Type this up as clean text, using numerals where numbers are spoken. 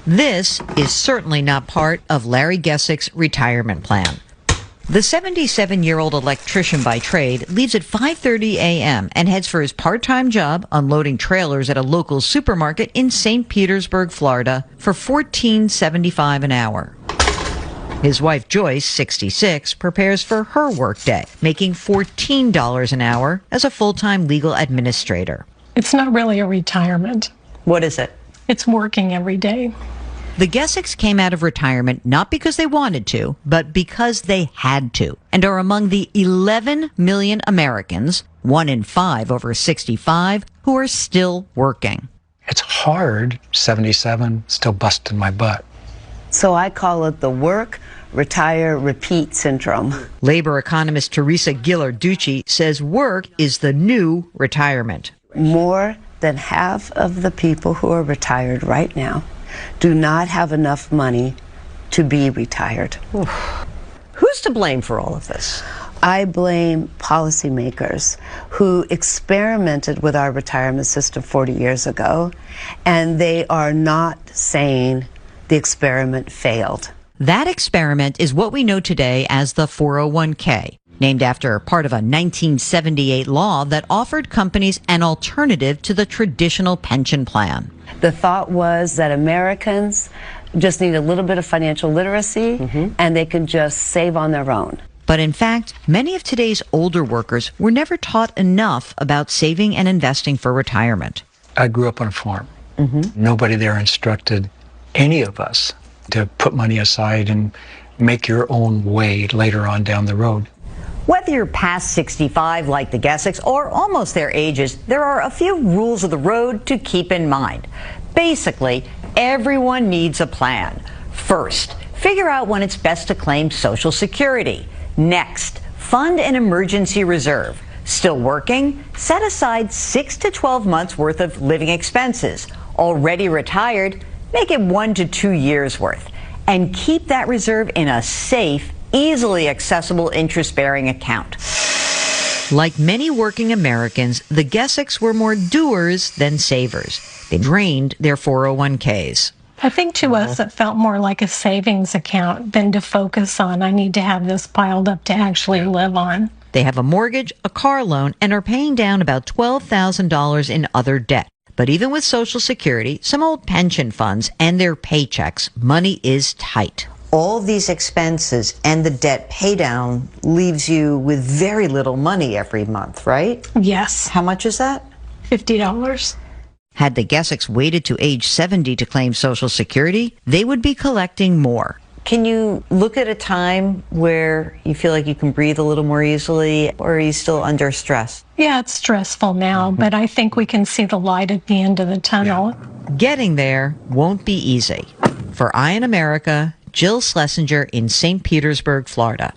This is certainly not part of Larry Gessick's retirement plan. The 77-year-old electrician by trade leaves at 5:30 a.m. and heads for his part-time job unloading trailers at a local supermarket in St. Petersburg, Florida, for $14.75 an hour. His wife, Joyce, 66, prepares for her workday, making $14 an hour as a full-time legal administrator. It's not really a retirement. What is it? It's working every day. The Gessicks came out of retirement not because they wanted to, but because they had to, and are among the 11 million Americans, 1 in 5 over 65, who are still working. It's hard, 77, still busting my butt. So I call it the work, retire, repeat syndrome. Labor economist Teresa Ghilarducci says work is the new retirement. More than half of the people who are retired right now do not have enough money to be retired. Who's to blame for all of this? I blame policymakers who experimented with our retirement system 40 years ago, and they are not saying the experiment failed. That experiment is what we know today as the 401k, named after part of a 1978 law that offered companies an alternative to the traditional pension plan. The thought was that Americans just need a little bit of financial literacy and they can just save on their own. But in fact, many of today's older workers were never taught enough about saving and investing for retirement. I grew up on a farm. Nobody there instructed any of us to put money aside and make your own way later on down the road. Whether you're past 65 like the Gessicks or almost their ages, there are a few rules of the road to keep in mind. Basically, everyone needs a plan. First, figure out when it's best to claim Social Security. Next, fund an emergency reserve. Still working? Set aside 6 to 12 months worth of living expenses. Already retired? Make it 1 to 2 years worth. And keep that reserve in a safe, easily accessible interest-bearing account. Like many working Americans, the Gessicks were more doers than savers. They drained their 401ks. I think to us it felt more like a savings account than to focus on, I need to have this piled up to actually live on. They have a mortgage, a car loan, and are paying down about $12,000 in other debt. But even with Social Security, some old pension funds, and their paychecks, money is tight. All these expenses and the debt paydown leaves you with very little money every month, right? Yes. How much is that? $50. Had the Gessicks waited to age 70 to claim Social Security, they would be collecting more. Can you look at a time where you feel like you can breathe a little more easily, or are you still under stress? Yeah, it's stressful now, but I think we can see the light at the end of the tunnel. Getting there won't be easy. For Eye in America, Jill Schlesinger in St. Petersburg, Florida.